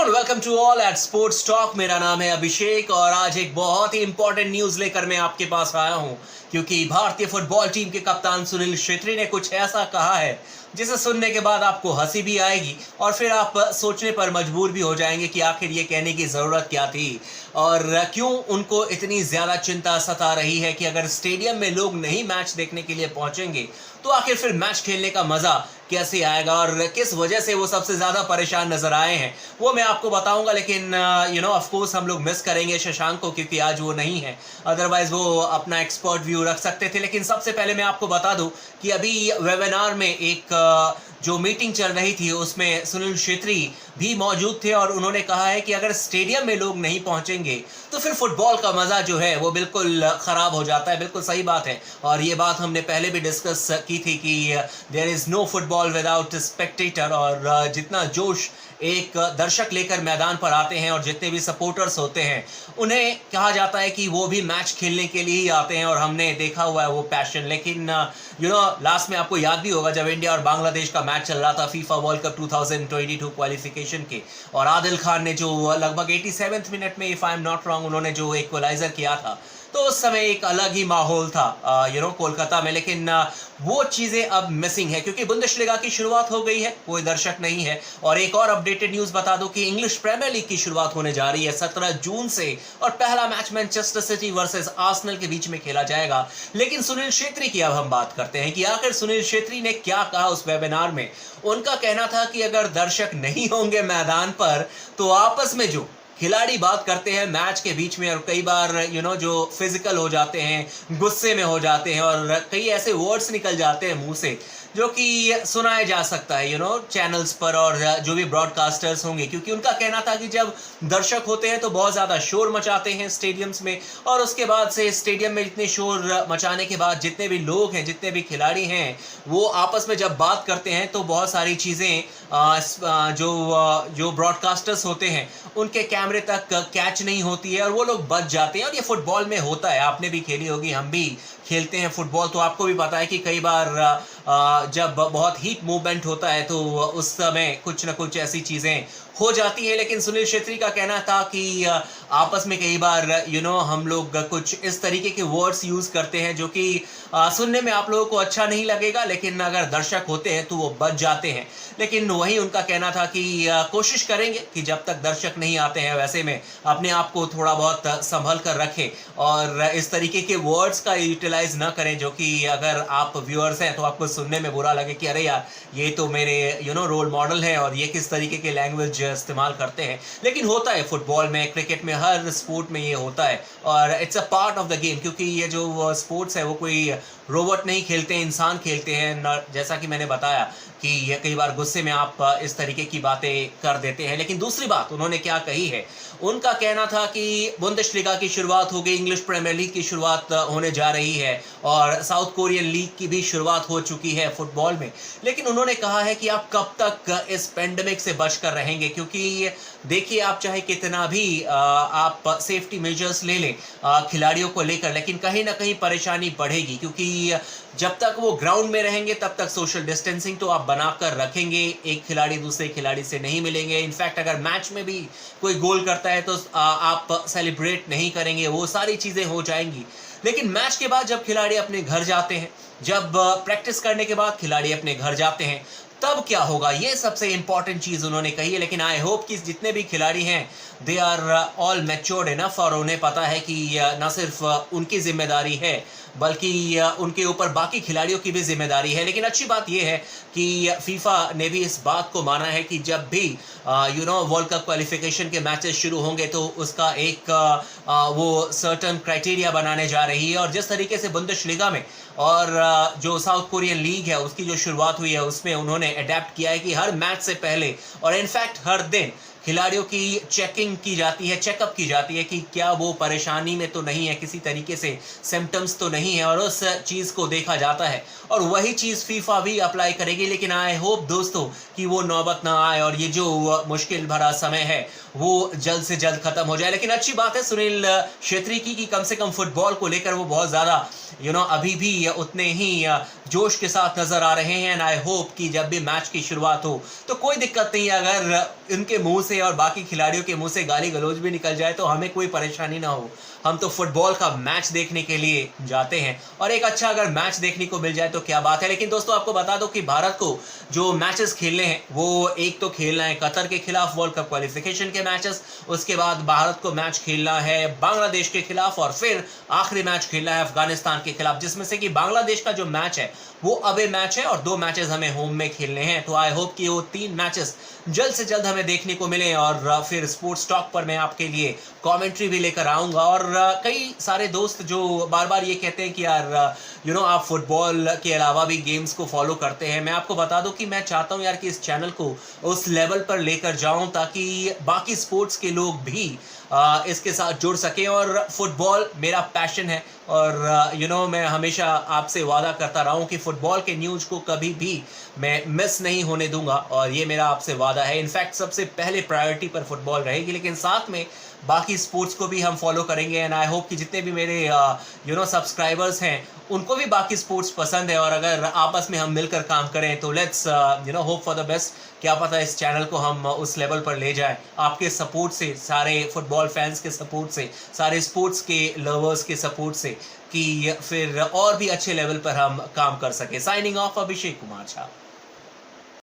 Everyone, welcome to all at sports talk. मेरा नाम है अभिषेक और आज एक बहुत ही इंपॉर्टेंट न्यूज़ लेकर मैं आपके पास आया हूं, क्योंकि भारतीय फुटबॉल टीम के कप्तान सुनील छेत्री ने कुछ ऐसा कहा है जिसे सुनने के बाद आपको हंसी भी आएगी और फिर आप सोचने पर मजबूर भी हो जाएंगे कि आखिर ये कहने की ज़रूरत क्या थी और क्यों उनको इतनी ज़्यादा चिंता सता रही है कि अगर स्टेडियम में लोग नहीं मैच देखने के लिए पहुंचेंगे तो आखिर फिर मैच खेलने का मज़ा कैसे आएगा और किस वजह से वो सबसे ज़्यादा परेशान नजर आए हैं वो मैं आपको बताऊंगा। लेकिन ऑफ कोर्स हम लोग मिस करेंगे शशांक को, क्योंकि आज वो नहीं है, अदरवाइज वो अपना एक्सपर्ट व्यू रख सकते थे। लेकिन सबसे पहले मैं आपको बता दूं कि अभी वेबिनार में एक जो मीटिंग चल रही थी उसमें सुनील छेत्री भी मौजूद थे और उन्होंने कहा है कि अगर स्टेडियम में लोग नहीं पहुंचेंगे तो फिर फुटबॉल का मज़ा जो है वो बिल्कुल ख़राब हो जाता है। बिल्कुल सही बात है और ये बात हमने पहले भी डिस्कस की थी कि there is no football without spectator. और जितना जोश एक दर्शक लेकर मैदान पर आते हैं और जितने भी सपोर्टर्स होते हैं उन्हें कहा जाता है कि वो भी मैच खेलने के लिए ही आते हैं और हमने देखा हुआ है वो पैशन। लेकिन लास्ट में आपको याद भी होगा जब इंडिया और बांग्लादेश का मैच चल रहा था फीफा वर्ल्ड कप 2022 क्वालिफिकेशन के, और आदिल खान ने जो लगभग 87वें मिनट में, if I am not wrong, उन्होंने जो इक्वलाइजर किया था, तो उस समय एक अलग ही माहौल था कोलकाता में। लेकिन वो चीज़ें अब मिसिंग है क्योंकि बुंदेसलीगा की शुरुआत हो गई है, कोई दर्शक नहीं है। और एक और अपडेटेड न्यूज़ बता दूं कि इंग्लिश प्रीमियर लीग की शुरुआत होने जा रही है 17 जून से और पहला match Manchester city versus Arsenal के बीच में खेला जाएगा। लेकिन सुनील छेत्री की अब हम बात करते हैं कि आखिर सुनील छेत्री ने क्या कहा उस वेबिनार में। उनका कहना था कि अगर दर्शक नहीं होंगे मैदान पर तो आपस में जो खिलाड़ी बात करते हैं मैच के बीच में और कई बार जो फिजिकल हो जाते हैं, गुस्से में हो जाते हैं और कई ऐसे वर्ड्स निकल जाते हैं मुंह से जो कि सुनाया जा सकता है चैनल्स पर और जो भी ब्रॉडकास्टर्स होंगे, क्योंकि उनका कहना था कि जब दर्शक होते हैं तो बहुत ज़्यादा शोर मचाते हैं स्टेडियम्स में और उसके बाद से स्टेडियम में इतने शोर मचाने के बाद जितने भी लोग हैं, जितने भी खिलाड़ी हैं, वो आपस में जब बात करते हैं तो बहुत सारी चीज़ें जो ब्रॉडकास्टर्स होते हैं उनके कैमरे तक कैच नहीं होती है और वो लोग बच जाते हैं। और ये फुटबॉल में होता है, आपने भी खेली होगी, हम भी खेलते हैं फुटबॉल, तो आपको भी पता है कि कई बार जब बहुत हीट मूवमेंट होता है तो उस समय कुछ ना कुछ ऐसी चीज़ें हो जाती है। लेकिन सुनील छेत्री का कहना था कि आपस में कई बार हम लोग कुछ इस तरीके के वर्ड्स यूज़ करते हैं जो कि सुनने में आप लोगों को अच्छा नहीं लगेगा, लेकिन अगर दर्शक होते हैं तो वो बच जाते हैं। लेकिन वही उनका कहना था कि कोशिश करेंगे कि जब तक दर्शक नहीं आते हैं वैसे में अपने आप को थोड़ा बहुत संभल कर रखें और इस तरीके के वर्ड्स का यूटिलाइज ना करें जो कि अगर आप व्यूअर्स हैं तो आपको सुनने में बुरा लगे कि अरे यार ये तो मेरे रोल मॉडल है और ये किस तरीके के लैंग्वेज इस्तेमाल करते हैं। लेकिन होता है फुटबॉल में, क्रिकेट में, हर स्पोर्ट में ये होता है और it's a part of the game, क्योंकि ये जो स्पोर्ट्स है वो कोई रोबोट नहीं खेलते हैं, इंसान खेलते हैं। जैसा कि मैंने बताया कि ये कई बार गुस्से में आप इस तरीके की बातें कर देते हैं। लेकिन दूसरी बात उन्होंने क्या कही है, उनका कहना था कि बुंदेसलीगा की शुरुआत हो गई, इंग्लिश प्रीमियर लीग की शुरुआत होने जा रही है और साउथ कोरियन लीग की भी शुरुआत हो चुकी है फुटबॉल में। लेकिन उन्होंने कहा है कि आप कब तक इस पेंडेमिक से बचकर रहेंगे, क्योंकि देखिए आप चाहे कितना भी आप सेफ्टी मेजर्स ले लें खिलाड़ियों को लेकर, लेकिन कहीं ना कहीं परेशानी बढ़ेगी, क्योंकि जब तक वो ग्राउंड में रहेंगे तब तक सोशल डिस्टेंसिंग तो आप बनाकर रखेंगे, एक खिलाड़ी दूसरे खिलाड़ी से नहीं मिलेंगे। इनफैक्ट अगर मैच में भी कोई गोल करता है तो आप सेलिब्रेट नहीं करेंगे, वो सारी चीज़ें हो जाएंगी। लेकिन मैच के बाद जब खिलाड़ी अपने घर जाते हैं, जब प्रैक्टिस करने के बाद खिलाड़ी अपने घर जाते हैं, तब क्या होगा, ये सबसे इंपॉर्टेंट चीज़ उन्होंने कही है। लेकिन आई होप कि जितने भी खिलाड़ी हैं they are all matured enough और उन्हें पता है कि न सिर्फ उनकी जिम्मेदारी है बल्कि उनके ऊपर बाकी खिलाड़ियों की भी जिम्मेदारी है। लेकिन अच्छी बात यह है कि फीफा ने भी इस बात को माना है कि जब भी वर्ल्ड कप क्वालिफिकेशन के मैचेस शुरू होंगे तो उसका एक वो सर्टन क्राइटेरिया बनाने जा रही है। और जिस तरीके से बुंदेसलीगा में और जो साउथ कोरियन लीग है उसकी जो शुरुआत हुई है उसमें उन्होंने अडेप्ट किया है कि हर मैच से पहले और इनफैक्ट हर दिन खिलाड़ियों की चेकिंग की जाती है, चेकअप की जाती है कि क्या वो परेशानी में तो नहीं है, किसी तरीके से सिम्टम्स तो नहीं है, और उस चीज़ को देखा जाता है और वही चीज़ फीफा भी अप्लाई करेगी। लेकिन आई होप दोस्तों कि वो नौबत ना आए और ये जो मुश्किल भरा समय है वो जल्द से जल्द खत्म हो जाए। लेकिन अच्छी बात है सुनील छेत्री की कि कम से कम फुटबॉल को लेकर वो बहुत ज़्यादा अभी भी उतने ही जोश के साथ नजर आ रहे हैं। एंड आई होप कि जब भी मैच की शुरुआत हो तो कोई दिक्कत नहीं है, अगर इनके मुंह से और बाकी खिलाड़ियों के मुंह से गाली गलौज भी निकल जाए तो हमें कोई परेशानी ना हो। हम तो फुटबॉल का मैच देखने के लिए जाते हैं, और एक अच्छा अगर मैच देखने को मिल जाए तो क्या बात है। लेकिन दोस्तों आपको बता दो कि भारत को जो मैचेस खेलने हैं वो एक तो खेलना है कतर के खिलाफ वर्ल्ड कप क्वालिफिकेशन के मैचेस, उसके बाद भारत को मैच खेलना है बांग्लादेश के खिलाफ, और फिर आखिरी मैच खेलना है अफगानिस्तान के खिलाफ, जिसमें से कि बांग्लादेश का जो मैच है वो अवे मैच है और 2 मैचेस हमें होम में खेलने हैं। तो आई होप कि वो 3 मैचेस जल्द से जल्द हमें देखने को मिले, और फिर स्पोर्ट्स टॉक पर मैं आपके लिए कमेंट्री भी लेकर आऊंगा। और कई सारे दोस्त जो बार बार ये कहते हैं कि यार आप फुटबॉल के अलावा भी गेम्स को फॉलो करते हैं, मैं आपको बता दूं कि मैं चाहता हूं यार कि इस चैनल को उस लेवल पर लेकर जाऊं ताकि बाकी स्पोर्ट्स के लोग भी इसके साथ जुड़ सकें। और फुटबॉल मेरा पैशन है, और मैं हमेशा आपसे वादा करता रहा हूं कि फुटबॉल के न्यूज़ को कभी भी मैं मिस नहीं होने दूंगा, और ये मेरा आपसे वादा है। इनफैक्ट सबसे पहले प्रायोरिटी पर फुटबॉल रहेगी, लेकिन साथ में बाकी स्पोर्ट्स को भी हम फॉलो करेंगे। एंड आई होप कि जितने भी मेरे सब्सक्राइबर्स हैं उनको भी बाकी स्पोर्ट्स पसंद है, और अगर आपस में हम मिलकर काम करें तो let's hope for the best. क्या पता इस चैनल को हम उस लेवल पर ले जाएं आपके सपोर्ट से, सारे फुटबॉल फैंस के सपोर्ट से, सारे स्पोर्ट्स के लवर्स के सपोर्ट से, कि फिर और भी अच्छे लेवल पर हम काम कर सके। Signing off, Abhishek Kumar Jha.